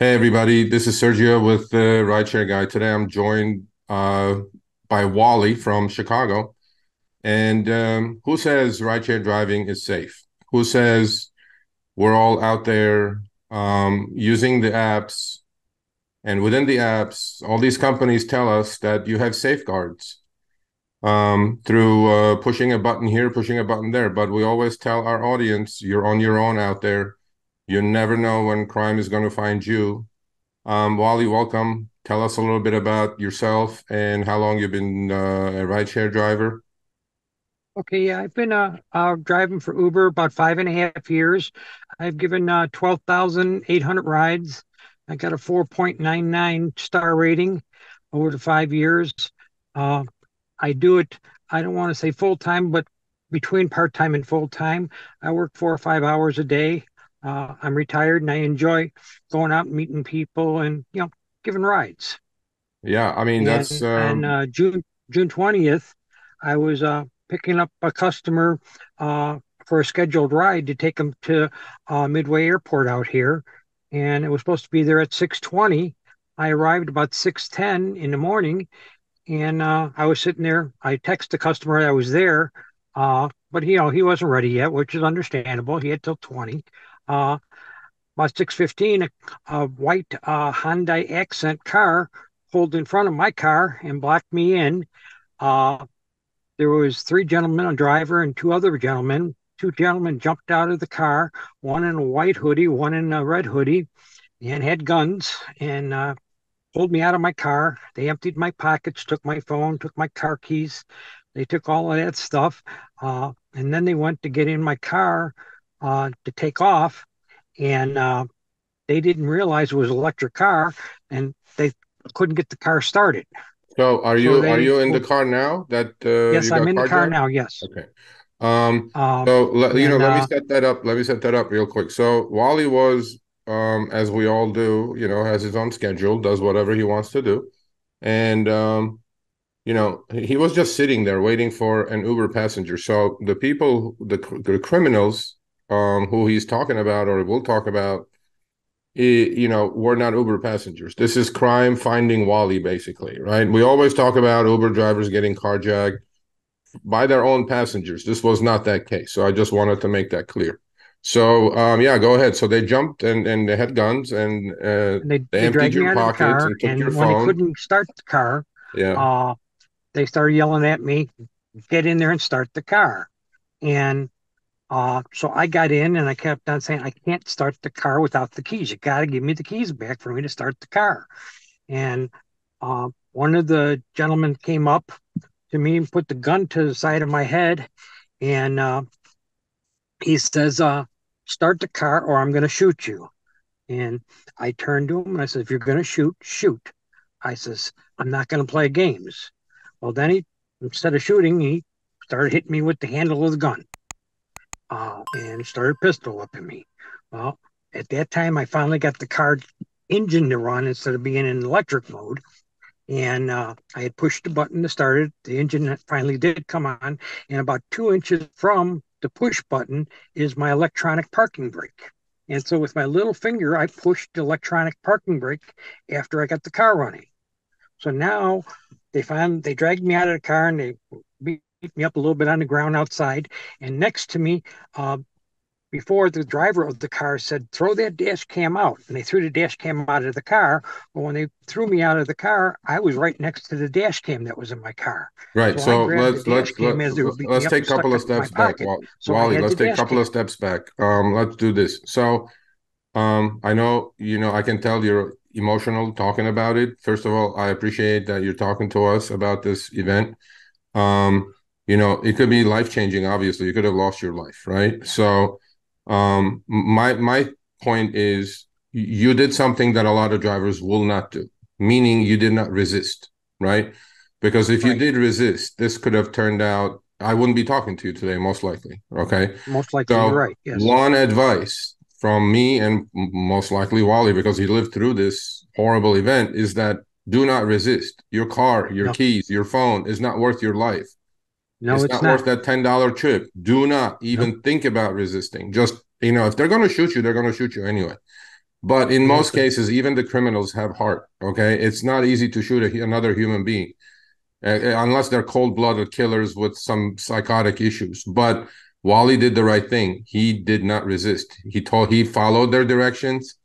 Hey everybody, this is Sergio with the RideShare Guy. Today I'm joined by Wally from Chicago. And who says rideshare driving is safe? Who says we're all out there using the apps, and within the apps, all these companies tell us that you have safeguards through pushing a button here, pushing a button there. But we always tell our audience, you're on your own out there. You never know when crime is going to find you. Wally, welcome. Tell us a little bit about yourself and how long you've been a rideshare driver. Okay, yeah, I've been driving for Uber about 5.5 years. I've given 12,800 rides. I got a 4.99 star rating over the 5 years. Uh, I do it, I don't want to say full time, but between part time and full time. I work 4 or 5 hours a day. I'm retired and I enjoy going out and meeting people and, giving rides. Yeah, I mean that's And on June 20th, I was picking up a customer for a scheduled ride to take him to Midway Airport out here, and it was supposed to be there at 6:20. I arrived about 6:10 in the morning, and I was sitting there. I texted the customer I was there, but he wasn't ready yet, which is understandable. He had till 20. Uh, about 6:15, a white Hyundai Accent car pulled in front of my car and blocked me in. Uh, there was three gentlemen, a driver and two other gentlemen. Two gentlemen jumped out of the car, one in a white hoodie, one in a red hoodie, and had guns and pulled me out of my car. They emptied my pockets, took my phone, took my car keys. They took all of that stuff. And then they went to get in my car to take off. And they didn't realize it was an electric car and they couldn't get the car started. so. Are So you they, in the car now that yes, you I'm got in the car carjacked? now. Yes. Okay. Um, Um, so and let me set that up. Let me set that up real quick. So Wally was, as we all do, has his own schedule, does whatever he wants to do, and he was just sitting there waiting for an Uber passenger. So the people, the criminals, who he's talking about or will talk about, we're not Uber passengers. This is crime finding Wally, basically, right? We always talk about Uber drivers getting carjacked by their own passengers. This was not that case. So I just wanted to make that clear. So yeah, go ahead. So they jumped and they had guns and they they emptied dragged me your out of the pockets car. and took your And when they phone. couldn't start the car, Yeah. uh, they started yelling at me, "Get in there and start the car." And so I got in and I kept on saying, "I can't start the car without the keys. You got to give me the keys back for me to start the car." And one of the gentlemen came up to me and put the gun to the side of my head. And he says, "Start the car or I'm going to shoot you." And I turned to him and I said, "If you're going to shoot, shoot." I says, "I'm not going to play games." Well, then instead of shooting, he started hitting me with the handle of the gun and started pistol whipping me. Well, at that time, I finally got the car engine to run instead of being in electric mode. And I had pushed the button to start it. The engine finally did come on. And about 2 inches from the push button is my electronic parking brake. And so with my little finger, I pushed the electronic parking brake after I got the car running. So now they dragged me out of the car and they beat me up a little bit on the ground outside. And next to me, uh, before the driver of the car said, "Throw that dash cam out." And they threw the dash cam out of the car. But when they threw me out of the car, I was right next to the dash cam that was in my car. Right. So I So grabbed the dash cam as they were beating me let's up take and a stuck couple it of in my steps back, pocket. So I Wally. had the Let's take a dash couple cam. of steps back. Let's do this. So I know, I can tell you're emotional talking about it. First of all, I appreciate that you're talking to us about this event. It could be life changing, obviously. You could have lost your life, right? So my point is you did something that a lot of drivers will not do, meaning you did not resist, right? Because if you Right. did resist, this could have turned out, I wouldn't be talking to you today, most likely. Okay. Most likely you're So right. Yes. one advice from me and most likely Wally, because he lived through this horrible event, is that do not resist. Your car, your No, keys, your phone is not worth your life. no, It's it's not worth not. that $10 trip. Do not No. even think about resisting. Just, if they're going to shoot you, they're going to shoot you anyway. But in most Exactly. cases, even the criminals have heart. Okay, it's not easy to shoot another human being unless they're cold-blooded killers with some psychotic issues. But Wally did the right thing. He did not resist. He followed their directions.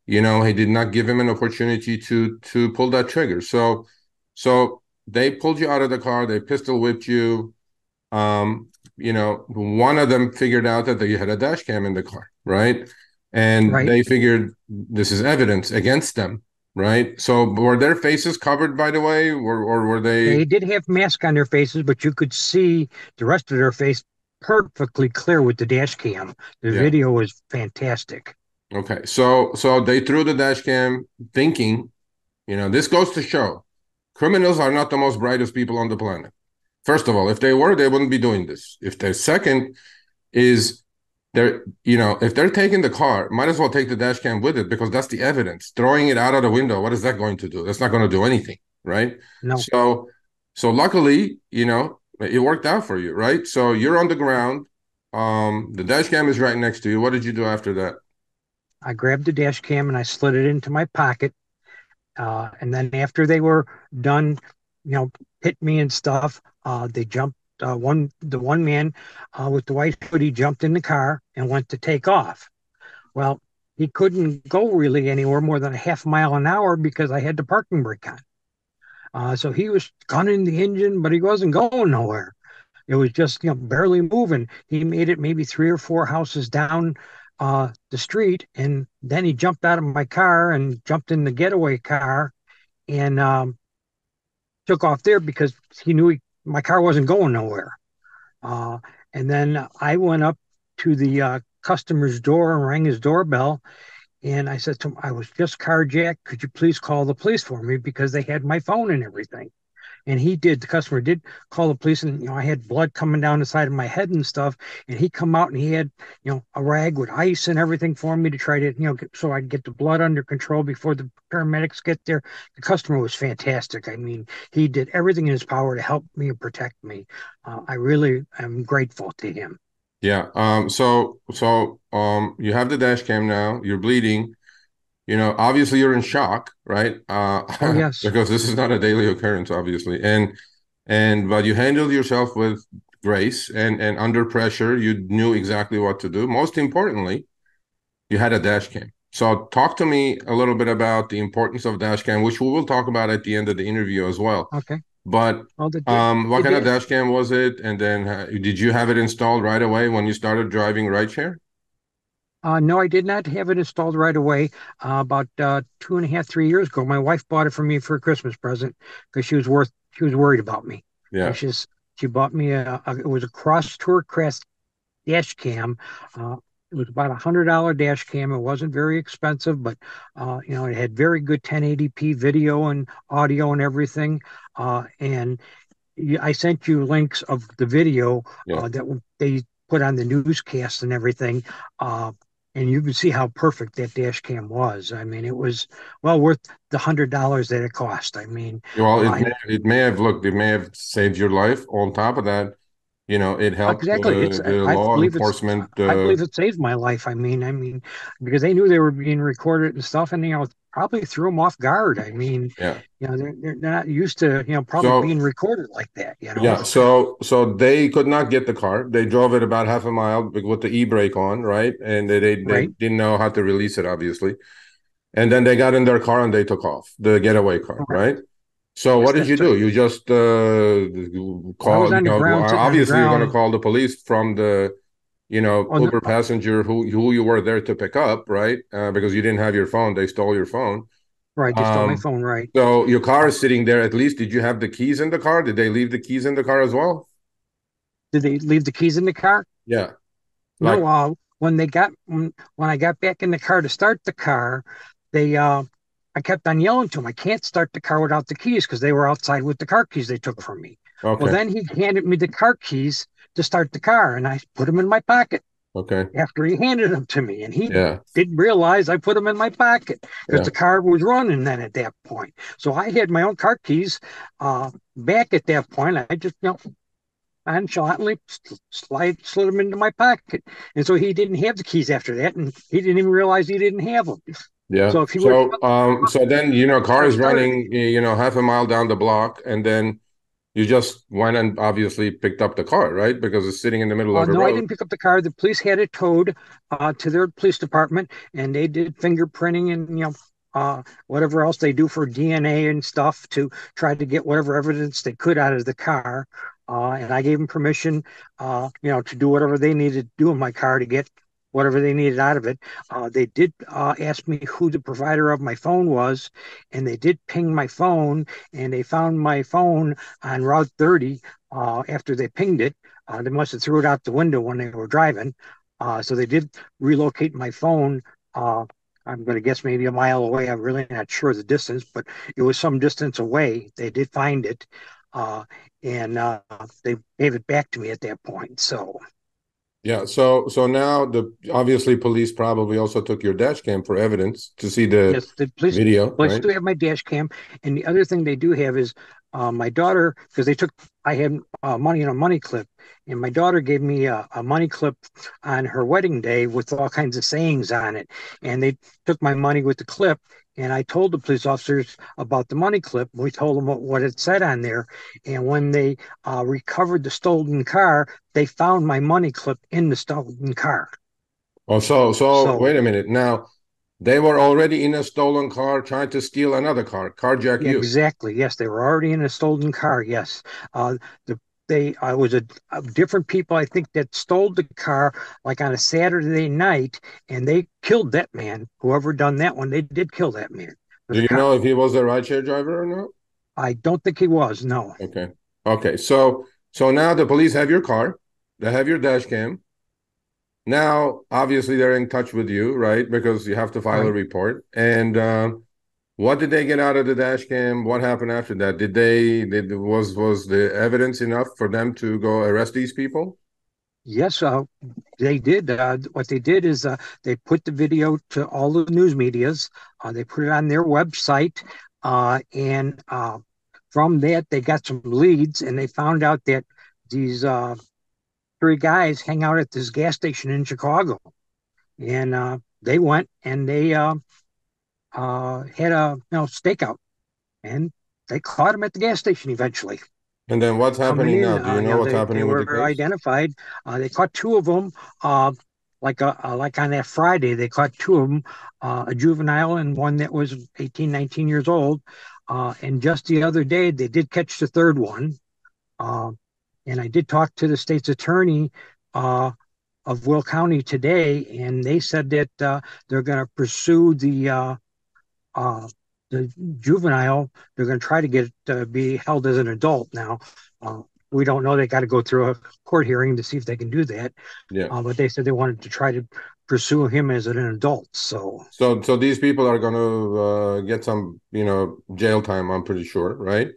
He did not give him an opportunity to pull that trigger. So they pulled you out of the car. They pistol whipped you. Um, one of them figured out that they had a dash cam in the car, right? And Right. they figured this is evidence against them, right? So were their faces covered, by the way, or were they? They did have masks on their faces, but you could see the rest of their face perfectly clear with the dash cam. The Yeah. video was fantastic. Okay. So they threw the dash cam thinking, this goes to show criminals are not the most brightest people on the planet. First of all, if they were, they wouldn't be doing this. If the second is if they're taking the car, might as well take the dash cam with it because that's the evidence. Throwing it out of the window, what is that going to do? That's not going to do anything, right? No, So luckily, it worked out for you, right? So you're on the ground. The dash cam is right next to you. What did you do after that? I grabbed the dash cam and I slid it into my pocket. And then after they were done, you know, hit me and stuff, they jumped. The one man with the white hoodie jumped in the car and went to take off. Well, he couldn't go really anywhere more than a half mile an hour because I had the parking brake on. So he was gunning the engine, but he wasn't going nowhere. It was just, barely moving. He made it maybe three or four houses down the street, and then he jumped out of my car and jumped in the getaway car and took off there because he knew my car wasn't going nowhere. Uh, and then I went up to the customer's door and rang his doorbell. And I said to him, I was just carjacked. Could you please call the police for me? Because they had my phone and everything. And he did, the customer did call the police, and I had blood coming down the side of my head and stuff. And he come out and he had a rag with ice and everything for me to try to so I'd get the blood under control before the paramedics get there. The customer was fantastic. I mean, he did everything in his power to help me and protect me. I really am grateful to him. Yeah. You have the dash cam now. You're bleeding. Obviously you're in shock, right? Oh yes. Because this is not a daily occurrence, obviously. But you handled yourself with grace and under pressure, you knew exactly what to do. Most importantly, you had a dash cam. So talk to me a little bit about the importance of dash cam, which we will talk about at the end of the interview as well. Okay. But Well, what kind of the dash cam was it? And then did you have it installed right away when you started driving rideshare? No, I did not have it installed right away. About 2.5, 3 years ago, my wife bought it for me for a Christmas present because she was worried about me, and Yeah. she bought me it was a cross tour crest dash cam. Uh, it was about $100 dash cam. It wasn't very expensive, but it had very good 1080p video and audio and everything. And I sent you links of the video Yeah. that they put on the newscast and everything. Uh, and you can see how perfect that dash cam was. I mean, it was well worth the $100 that it cost. I mean, Well, and it may have saved your life. On top of that, it helped exactly, the law enforcement. I believe it saved my life. I mean, because they knew they were being recorded and stuff, and probably threw them off guard. I mean, Yeah. they're not used to probably being So recorded like that. yeah, so they could not get the car. They drove it about half a mile with the e-brake on, right? And they Right, didn't know how to release it, obviously. And then they got in their car and they took off, the getaway car, right? correct. So Yes, what did that's you right. do? You just Well, I was call, on the ground, sitting on the obviously you're going to ground. call the police from the, Oh, no, Uber passenger who you were there to pick up, right? Because you didn't have your phone. They stole your phone. right. They stole my Um, phone. Right. so your car Uh, is sitting there. At least, did you have the keys in the car? Did they leave the keys in the car as well? did they leave the keys in the car? Yeah. Like, No. When I got back in the car to start the car, they I kept on yelling to him, I can't start the car without the keys because they were outside with the car keys they took from me. Well, okay. then he handed me the car keys to start the car, and I put them in my pocket Okay. after he handed them to me, and he Yeah. didn't realize I put them in my pocket because Yeah. the car was running then at that point. So I had my own car keys back at that point. I just nonchalantly slid them into my pocket. And so he didn't have the keys after that, and he didn't even realize he didn't have them. Yeah. So if he would So then, car have is started, running, half a mile down the block, and then you just went and obviously picked up the car, right? Because it's sitting in the middle of the no, I road. didn't pick up the car. The police had it towed to their police department, and they did fingerprinting and whatever else they do for DNA and stuff to try to get whatever evidence they could out of the car. And I gave them permission, to do whatever they needed to do in my car to get whatever they needed out of it. They did ask me who the provider of my phone was, and they did ping my phone, and they found my phone on Route 30 after they pinged it. They must have threw it out the window when they were driving. So they did relocate my phone. Uh, I'm going to guess maybe a mile away. I'm really not sure the distance, but it was some distance away. They did find it, uh, and they gave it back to me at that point. So Yeah. So now the obviously police probably also took your dash cam for evidence to see the yes, the police video, right? do have my dash cam, and the other thing they do have is my daughter, because I had money in a money clip, and my daughter gave me a money clip on her wedding day with all kinds of sayings on it, and they took my money with the clip, and I told the police officers about the money clip. We told them what it said on there, and when they recovered the stolen car, they found my money clip in the stolen car. Oh, so So wait a minute. Now they were already in a stolen car trying to steal another car, carjack yeah, you. exactly. Yes, they were already in a stolen car. Yes, the they I was a different people. I think that stole the car like on a Saturday night, and they killed that man. Whoever done that one, they did kill that man with Do a you car. know if he was a rideshare driver or not? I don't think he was. No. Okay. Okay. So now the police have your car, they have your dash cam. Now, obviously, they're in touch with you, right? Because you have to file a Right. report. And what did they get out of the dash cam? What happened after that? Was the evidence enough for them to go arrest these people? Yes, they did. What they did is they put the video to all the news medias. They put it on their website, and from that they got some leads, and they found out that these three guys hang out at this gas station in Chicago, and they went and they had a stakeout, and they caught him at the gas station eventually. And then what's Coming happening in. now? Do you know what's They happening with the were case? identified. They caught two of them. Like on that Friday, they caught two of them, a juvenile and one that was 18, 19 years old. And just the other day, they did catch the third one. Uh, and I did talk to the state's attorney uh, of Will County today, and they said that they're going to pursue uh, the juvenile. They're going to try to get it to be held as an adult now. Uh, we don't know. They got to go through a court hearing to see if they can do that. Yeah. But they said they wanted to try to pursue him as an adult. So So these people are going to get some, jail time, I'm pretty sure, right?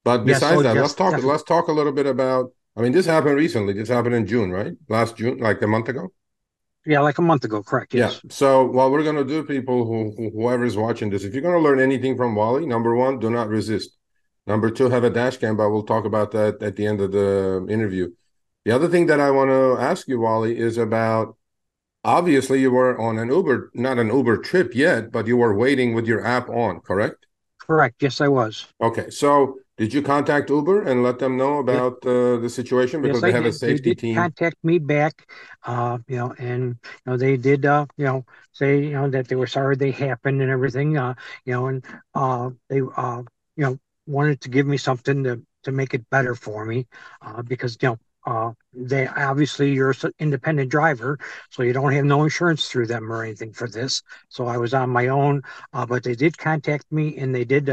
But yes, besides oh that, yes, definitely. let's talk a little bit about. I mean, this happened recently. This happened in June, right? Last June, like a month ago. Yeah, like a month ago, correct? Yeah. Yes, So what we're gonna do, people whoever is watching this, if you're gonna learn anything from Wally, number one, do not resist. Number two, have a dash cam, but we'll talk about that at the end of the interview. The other thing that I want to ask you, Wally, is about obviously you were on an Uber, not an Uber trip yet, but you were waiting with your app on, correct? correct. Yes, I was. Okay. So did you contact Uber and let them know Yeah, about the situation because yes, they I have a did. They safety did team? contact me back, and they did, say, that they were sorry they happened and everything, and they, wanted to give me something to make it better for me, because they obviously you're an independent driver, so you don't have no insurance through them or anything for this. So I was on my own, but they did contact me and they did,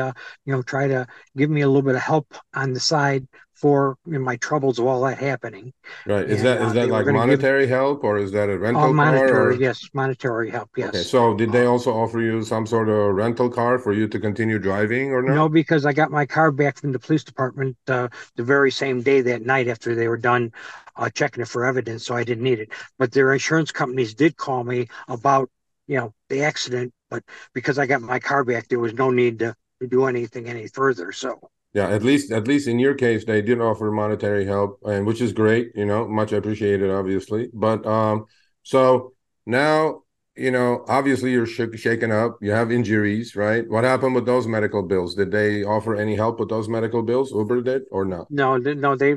try to give me a little bit of help on the side for my troubles of all that happening. Right. Is And that is that they were like going to give monetary help or is that a rental car monetary, or yes, monetary help, okay. yes. So did they Uh, also offer you some sort of rental car for you to continue driving or no, not? because I got my car back from the police department the very same day that night after they were done checking it for evidence, so I didn't need it. But their insurance companies did call me about, the accident, but because I got my car back, there was no need to do anything any further. So. Yeah, at least in your case, they did offer monetary help, and which is great, much appreciated, obviously. But so now, obviously you're shaken up, you have injuries, right? What happened with those medical bills? Did they offer any help with those medical bills? Uber did or not? No, no, they,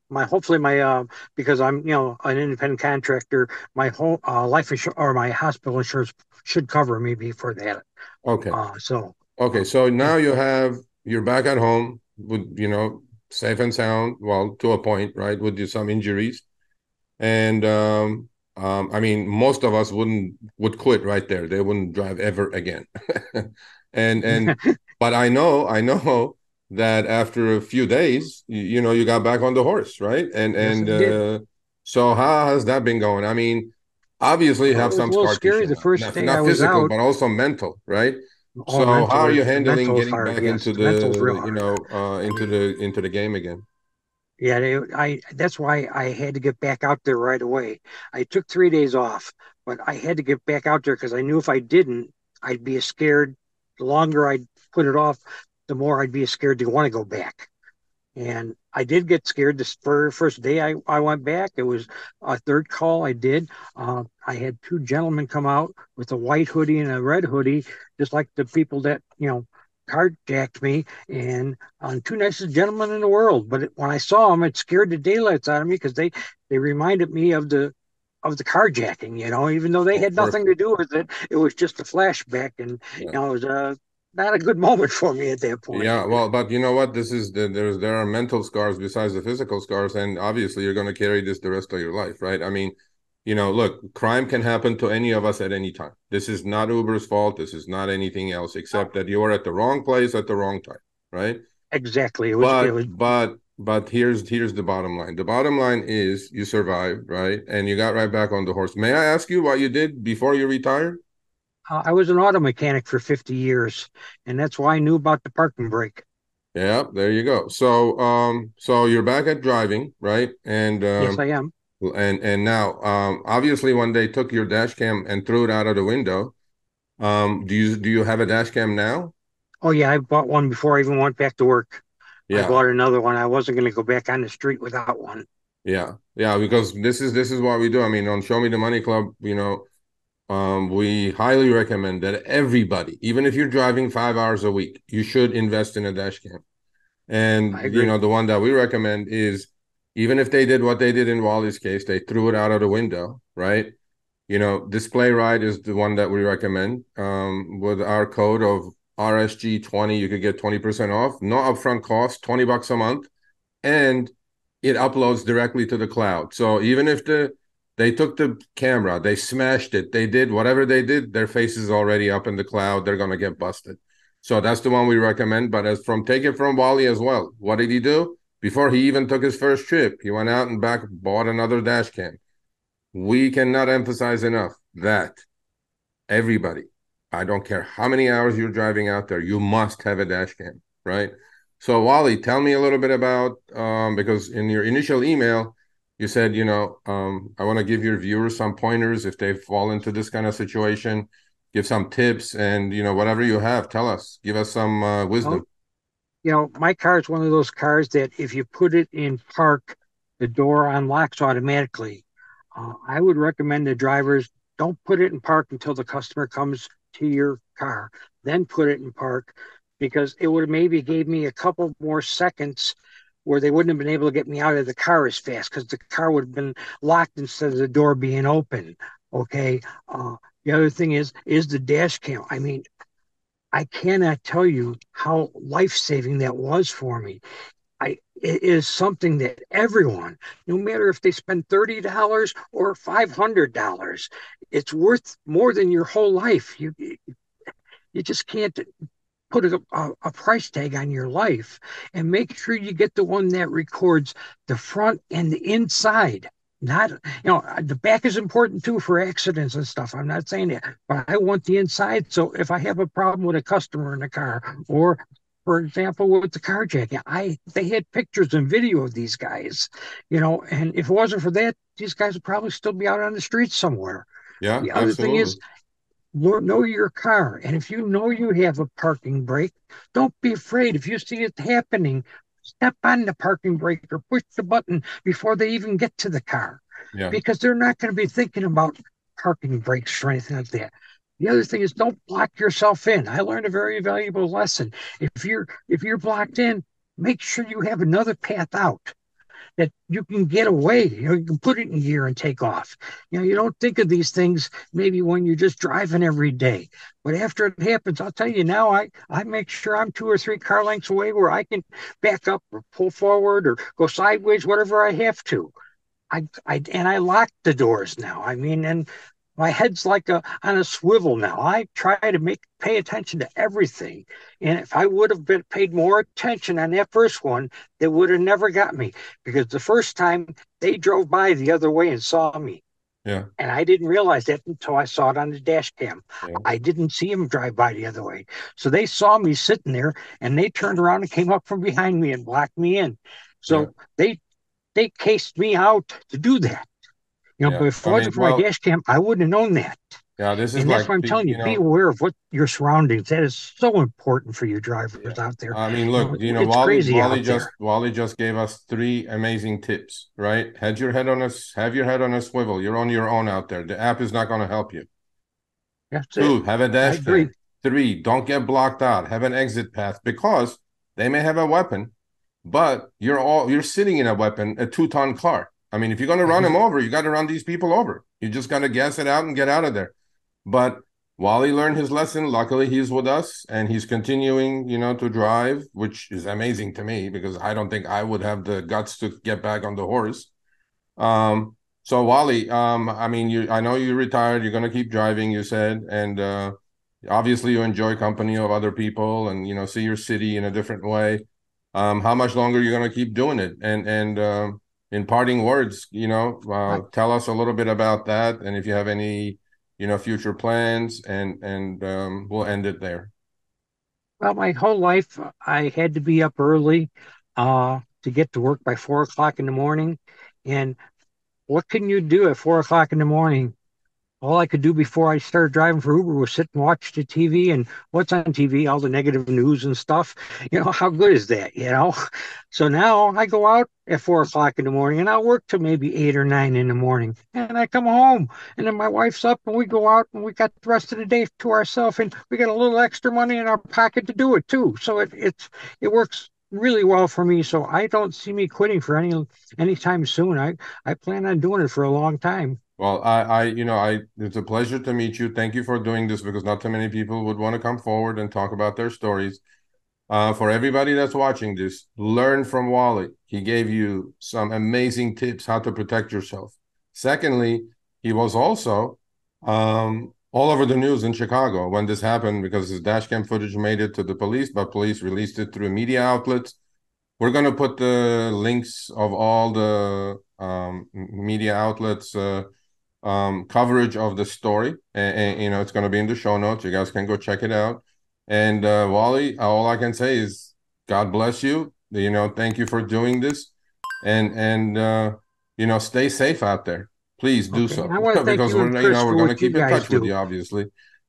my hopefully my because I'm an independent contractor, my whole life insurance or my hospital insurance should cover me for that. Okay. So Okay. um, So yeah, now you're back at home with, safe and sound, well, to a point, right? With some injuries. And I mean, most of us would quit right there. They wouldn't drive ever again. And but I know that after a few days, you got back on the horse, right? And yes, and I did. so how has that been going? I mean, obviously you Well, have it was some a little scar scary tissue the now, first not day I not was physical, out. but also mental, right? Oh, So how are you the handling mental is getting hard. back Yes, into the mental is real the, hard. I into mean, the game again? yeah, I that's why I had to get back out there right away. I took 3 days off, but I had to get back out there because I knew if I didn't, I'd be scared. The longer I put it off, the more I'd be scared to want to go back. And I did get scared this first day I went back. It was a third call I did. I had two gentlemen come out with a white hoodie and a red hoodie, just like the people that, carjacked me, and two nicest gentlemen in the world. But when I saw them, it scared the daylights out of me because they reminded me of the carjacking, even though they Of had course. nothing to do with it. It was just a flashback, and Yeah. it was not a good moment for me at that point. Yeah, well, but you know what? This is there are mental scars besides the physical scars, and obviously you're going to carry this the rest of your life, right? I mean, look, crime can happen to any of us at any time. This is not Uber's fault. This is not anything else except that you are at the wrong place at the wrong time, right? Exactly. It But was but but here's the bottom line. The bottom line is you survived, right? And you got right back on the horse. May I ask you what you did before you retired? I was an auto mechanic for 50 years, and that's why I knew about the parking brake. Yeah, there you go. So you're back at driving, right? And Yes, I am. now, obviously, when they took your dash cam and threw it out of the window, do you have a dash cam now? Oh yeah, I bought one before I even went back to work. I Yeah, bought another one. I wasn't going to go back on the street without one. yeah, because this is what we do. I mean, on Show Me the Money Club, we highly recommend that everybody, even if you're driving 5 hours a week, you should invest in a dash cam. And I agree. the one that we recommend is even if they did what they did in Wally's case, they threw it out of the window, right? Display Ride is the one that we recommend. With our code of RSG20, you could get 20% off, no upfront cost, $20 a month, and it uploads directly to the cloud. So even if they took the camera, they smashed it, they did whatever they did, their face is already up in the cloud. They're gonna get busted. So that's the one we recommend. But as from take it from Wally as well. What did he do? Before he even took his first trip, he went out and back bought another dash cam. We cannot emphasize enough that everybody, I don't care how many hours you're driving out there, you must have a dash cam, right? So Wally, tell me a little bit about because in your initial email, you said, I want to give your viewers some pointers if they fall into this kind of situation, give some tips, and whatever you have, tell us, give us some Well, wisdom. my car is one of those cars that if you put it in park, the door unlocks automatically. I would recommend the drivers don't put it in park until the customer comes to your car, then put it in park because it would have maybe gave me a couple more seconds where they wouldn't have been able to get me out of the car as fast because the car would have been locked instead of the door being open. Okay. The other thing is the dash cam. I mean, I cannot tell you how life-saving that was for me. It is something that everyone, no matter if they spend $30 or $500, it's worth more than your whole life. You just can't put a price tag on your life, and make sure you get the one that records the front and the inside. Not, the back is important too for accidents and stuff. I'm not saying that, but I want the inside. So if I have a problem with a customer in the car, or for example, with the carjacking, they had pictures and video of these guys, and if it wasn't for that, these guys would probably still be out on the streets somewhere. Yeah, The other thing is absolutely. know your car. And if you know you have a parking brake, don't be afraid. If you see it happening, step on the parking brake or push the button before they even get to the car, Yeah. because they're not going to be thinking about parking brakes or anything like that. The other thing is, don't block yourself in. I learned a very valuable lesson. If you're blocked in, make sure you have another path out, that you can get away. You can put it in gear and take off. You don't think of these things maybe when you're just driving every day. But after it happens, I'll tell you now, I make sure I'm 2 or 3 car lengths away where I can back up or pull forward or go sideways, whatever I have to. I lock the doors now. I mean, and my head's like on a swivel now. I try to pay attention to everything. And if I would have been paid more attention on that first one, they would have never got me, because the first time they drove by the other way and saw me. Yeah. And I didn't realize that until I saw it on the dash cam. Yeah. I didn't see him drive by the other way. So they saw me sitting there and they turned around and came up from behind me and blocked me in. Yeah. So they cased me out to do that. Yeah. But if it I mean, wasn't for my well, dash cam, I wouldn't have known that. yeah, this is And that's like, why I'm telling you, be aware of what your surroundings. That is so important for you yeah. drivers out there. I mean, look, It's crazy out there. Wally just gave us three amazing tips, right? Have your head on a swivel. You're on your own out there. The app is not going to help you. That's it. Two, have a I dash agree. cam. Three, don't get blocked out. Have an exit path, because they may have a weapon, but you're sitting in a 2-ton car. I mean, if you're going to run them over, you got to run these people over. You just got to gas it out and get out of there. But Wally learned his lesson. Luckily, he's with us and he's continuing, to drive, which is amazing to me because I don't think I would have the guts to get back on the horse. So Wally, I mean, I know you retired. You're going to keep driving, you said, and obviously you enjoy company of other people and see your city in a different way. How much longer are you going to keep doing it? And in parting words, tell us a little bit about that, and if you have any future plans, and we'll end it there. Well, my whole life, I had to be up early to get to work by 4 o'clock in the morning. And what can you do at 4 o'clock in the morning? All I could do before I started driving for Uber was sit and watch the TV. And what's on TV? All the negative news and stuff. How good is that? So now I go out at 4 o'clock in the morning and I'll work till maybe 8 or 9 in the morning. And I come home and then my wife's up and we go out and we got the rest of the day to ourselves, and we got a little extra money in our pocket to do it too. So it works really well for me. So I don't see me quitting for anytime soon. I plan on doing it for a long time. Well, it's a pleasure to meet you. Thank you for doing this because not too many people would want to come forward and talk about their stories. For everybody that's watching this, learn from Wally. He gave you some amazing tips how to protect yourself. Secondly, he was also all over the news in Chicago when this happened because his dash cam footage made it to the police, but police released it through media outlets. We're going to put the links of all the media outlets coverage of the story, and it's going to be in the show notes. You guys can go check it out. And Wally, all I can say is God bless you. Thank you for doing this, and stay safe out there. Please do Okay. so And I want to thank because you and Chris we're for going to what you keep in guys touch with do. you, obviously.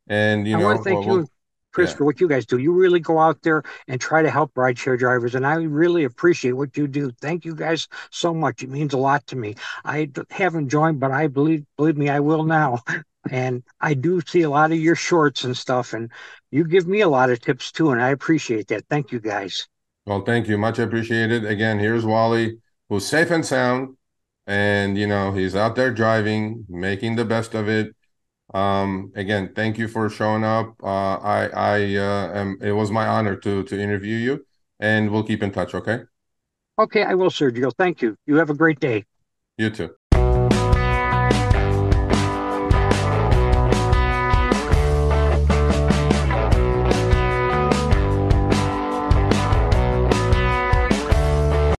And I want to thank you and Chris yeah. for what you guys do. You really go out there and try to help rideshare drivers, and I really appreciate what you do. Thank you guys so much. It means a lot to me. Haven't joined, but I believe me, I will now. And I do see a lot of your shorts and stuff, and you give me a lot of tips too, and I appreciate that. Thank you guys. Well, thank you. Much appreciated. Again, here's Wally, who's safe and sound, and he's out there driving, making the best of it. Again, thank you for showing up. It was my honor to interview you, and we'll keep in touch, okay? Okay, I will, Sergio. Thank you. You have a great day. You too.